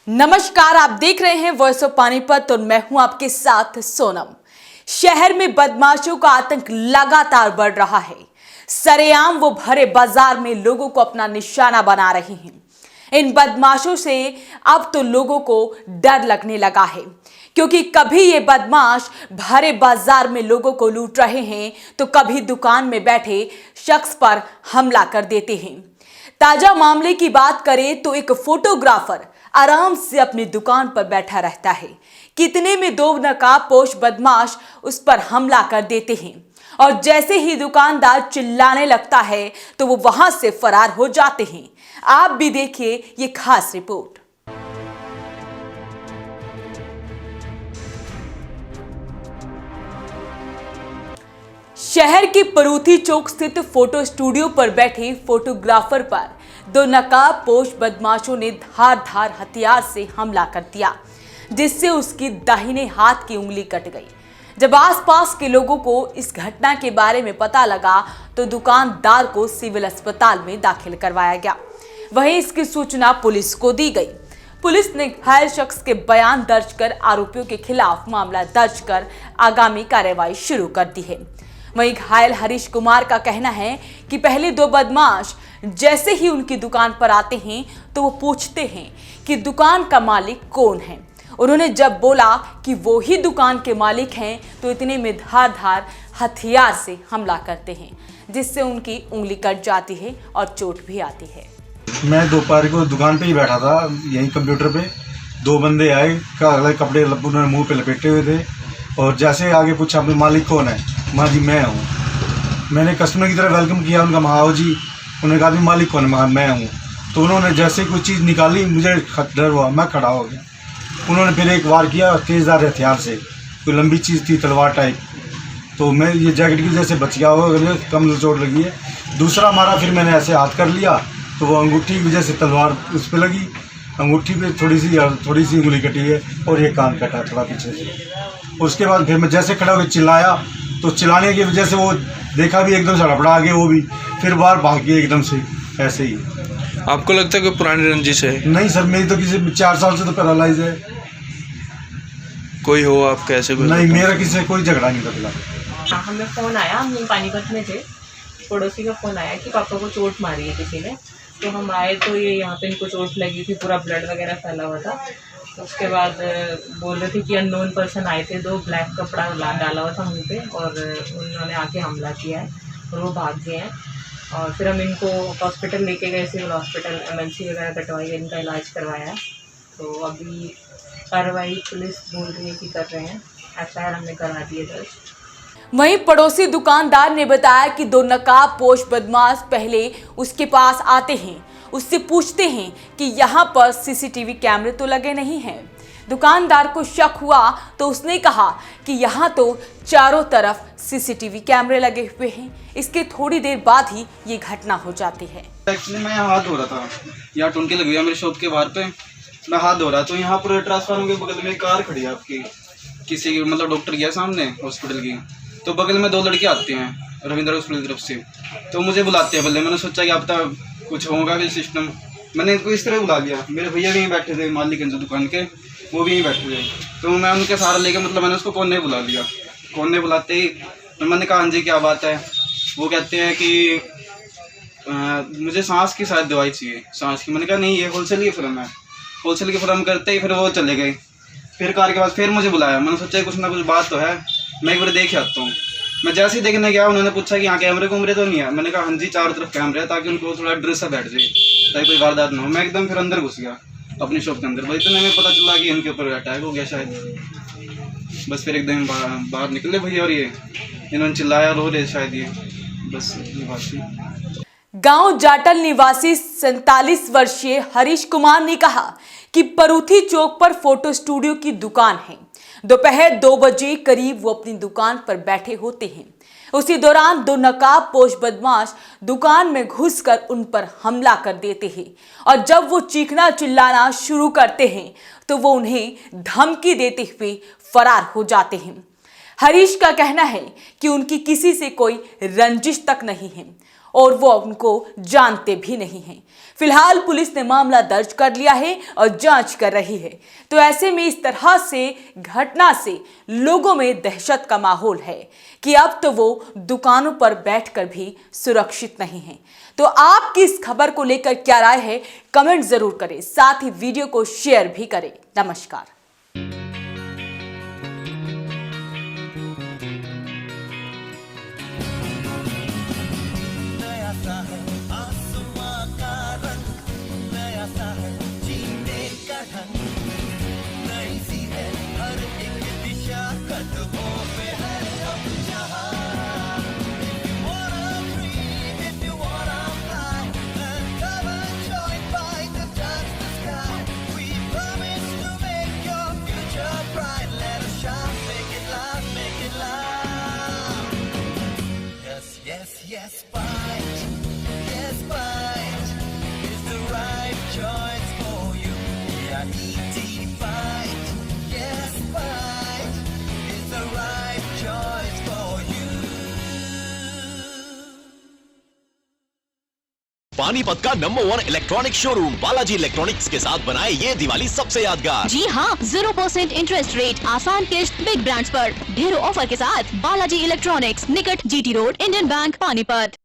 नमस्कार, आप देख रहे हैं वॉइस ऑफ पानीपत और मैं हूं आपके साथ सोनम। शहर में बदमाशों का आतंक लगातार बढ़ रहा है। सरेआम वो भरे बाजार में लोगों को अपना निशाना बना रहे हैं। इन बदमाशों से अब तो लोगों को डर लगने लगा है, क्योंकि कभी ये बदमाश भरे बाजार में लोगों को लूट रहे हैं तो कभी दुकान में बैठे शख्स पर हमला कर देते हैं। ताजा मामले की बात करें तो एक फोटोग्राफर आराम से अपनी दुकान पर बैठा रहता है। कितने में दो नकाबपोश बदमाश उस पर हमला कर देते हैं और जैसे ही दुकानदार चिल्लाने लगता है तो वो वहां से फरार हो जाते हैं। आप भी देखिए ये खास रिपोर्ट। शहर के परूथी चौक स्थित फोटो स्टूडियो पर बैठे फोटोग्राफर पर दो नकाबपोश बदमाशों ने धार हथियार से हमला कर दिया, जिससे उसकी दाहिने हाथ की उंगली कट गई। जब आसपास के लोगों को इस घटना के बारे में पता लगा तो दुकानदार को सिविल अस्पताल में दाखिल करवाया गया। वहीं इसकी सूचना पुलिस को दी गई। पुलिस ने घायल शख्स के बयान दर्ज कर आरोपियों के खिलाफ मामला दर्ज कर आगामी कार्रवाई शुरू कर दी है। वहीं घायल हरीश कुमार का कहना है कि पहले दो बदमाश जैसे ही उनकी दुकान पर आते हैं तो वो पूछते हैं कि दुकान का मालिक कौन है। उन्होंने जब बोला कि वो ही दुकान के मालिक हैं तो इतने में धार हथियार से हमला करते हैं, जिससे उनकी उंगली कट जाती है और चोट भी आती है। मैं दोपहर को दुकान पे ही बैठा था, यहीं कंप्यूटर पे दो बंदे आए, कपड़े उन्होंने मुंह पे लपेटे हुए थे और जैसे आगे पूछा अपने मालिक कौन है, माँ जी मैं हूँ। मैंने कस्टमर की तरह वेलकम किया, उनका महाओ जी। उन्होंने कहा मालिक कौन है, मैं हूँ। तो उन्होंने जैसे कोई चीज़ निकाली, मुझे डर हुआ, मैं खड़ा हो गया। उन्होंने फिर एक वार किया तेज़दार हथियार से, कोई लंबी चीज़ थी तलवार टाइप। तो मैं ये जैकेट की वजह से बच गया हुआ, कम चोट लगी है। दूसरा मारा, फिर मैंने ऐसे हाथ कर लिया तो वो अंगूठी की वजह से तलवार उस पर लगी, अंगूठी पे थोड़ी सी उंगली कटी है और ये कान कटा थोड़ा पीछे से। उसके बाद फिर मैं जैसे खड़ा होकर चिल्लाया तो चिल्लाने की वजह से वो देखा भी एकदम से हड़बड़ा आगे, वो भी फिर बाहर भाग गए एकदम से। ऐसे ही आपको लगता है कि पुरानी रंजिश है? नहीं सर, मेरी तो किसी 4 साल से तो पैरालाइज है। कोई हो आप कैसे? नहीं, मेरा किसी से कोई झगड़ा नहीं बदला। हमें फ़ोन आया, हम पानीपत में थे, पड़ोसी का फ़ोन आया कि पापा को चोट मारी है किसी ने। तो हम आए तो ये यहाँ पे इनको चोट लगी थी, पूरा ब्लड वगैरह फैला हुआ था। तो उसके बाद बोल रहे थे कि अननोन पर्सन आए थे, दो ब्लैक कपड़ा डाला हुआ था मुंह पे और उन्होंने आके हमला किया है और वो भाग गए हैं। और फिर हम इनको हॉस्पिटल लेके गए, सिविल हॉस्पिटल, एमएलसी वगैरह कटवाई, इनका इलाज करवाया। तो अभी कार्रवाई पुलिस बोल रही है कि कर रहे हैं, एफआईआर हमने करा दी है दर्ज। वहीं पड़ोसी दुकानदार ने बताया कि दो नकाबपोश बदमाश पहले उसके पास आते हैं, उससे पूछते हैं कि यहाँ पर सीसीटीवी कैमरे तो लगे नहीं हैं। दुकानदार को शक हुआ तो उसने कहा कि यहाँ तो चारों तरफ सीसीटीवी कैमरे लगे हुए हैं। इसके थोड़ी देर बाद ही ये घटना हो जाती है। एक्चुअली मैं यहाँ हाथ धो रहा था, यहाँ टुनके लगी हुई है मेरे शॉप के बाहर पे, मैं हाथ धो रहा तो यहाँ पर ट्रांसफार्मर के बगल में एक कार खड़ी है आपकी, किसी की मतलब डॉक्टर गया सामने हॉस्पिटल की, तो बगल में दो लड़के आते हैं रविंद्र हॉस्पिटल की तरफ से, तो मुझे बुलाते हैं। पहले मैंने सोचा कि अब तक कुछ होगा कि सिस्टम, मैंने इनको इस तरह बुला लिया। मेरे भैया भी यहीं बैठे थे, मालिक जो दुकान के, वो भी यहीं बैठे थे। तो मैं उनके सहारा लेके मतलब मैंने उसको कोने बुला लिया। कोने बुलाते ही मैंने कहा हाँ जी क्या बात है। वो कहते हैं कि मुझे सांस की शायद दवाई चाहिए, सांस की। मैंने कहा नहीं, ये होलसेल की फर्म है। होलसेल की फर्म करते ही फिर वो चले गए। फिर कार के बाद फिर मुझे बुलाया, मैंने सोचा कुछ ना कुछ बात तो है, मैं एक बार देख आता हूँ। मैं जैसे ही देखने गया, उन्होंने पूछा कि यहाँ कैमरे कुमरे तो नहीं है। मैंने कहा हाँ जी चारों तरफ कैमरे है, ताकि उनको थोड़ा डर सा बैठ जाए, ताकि कोई वारदात ना हो। मैं एकदम फिर अंदर घुस गया अपनी शॉप के अंदर। बस इतने में पता चला कि इनके ऊपर अटैक हो गया शायद। बस फिर एकदम बाहर निकले भैया और ये इन्होंने चिल्लाया रो रहे शायद, ये बस ये बात थी। गांव जाटल निवासी 47 वर्षीय हरीश कुमार ने कहा कि परूथी चौक पर फोटो स्टूडियो की दुकान है। दोपहर 2 बजे करीब वो अपनी दुकान पर बैठे होते हैं। उसी दौरान दो नकाबपोश बदमाश दुकान में घुसकर उन पर हमला कर देते हैं और जब वो चीखना चिल्लाना शुरू करते हैं तो वो उन्हें धमकी देते हुए फरार हो जाते हैं। हरीश का कहना है कि उनकी किसी से कोई रंजिश तक नहीं है और वो उनको जानते भी नहीं हैं। फिलहाल पुलिस ने मामला दर्ज कर लिया है और जांच कर रही है। तो ऐसे में इस तरह से घटना से लोगों में दहशत का माहौल है कि अब तो वो दुकानों पर बैठकर भी सुरक्षित नहीं हैं। तो आपकी इस खबर को लेकर क्या राय है, कमेंट जरूर करें, साथ ही वीडियो को शेयर भी करें। नमस्कार। Yes, fight. Yes, fight. It's the right choice for you. Yeah, E.T. fight. Yes, fight. It's the right choice for you. Panipat का number 1 electronic showroom Balaji electronics के साथ बनाए ये दिवाली सबसे यादगार। जी हाँ, 0% इंटरेस्ट रेट, आसान किस्त बिग ब्रांड्स पर, ढेरों ऑफर के साथ बालाजी इलेक्ट्रॉनिक्स, निकट GT road, Indian bank, Panipat.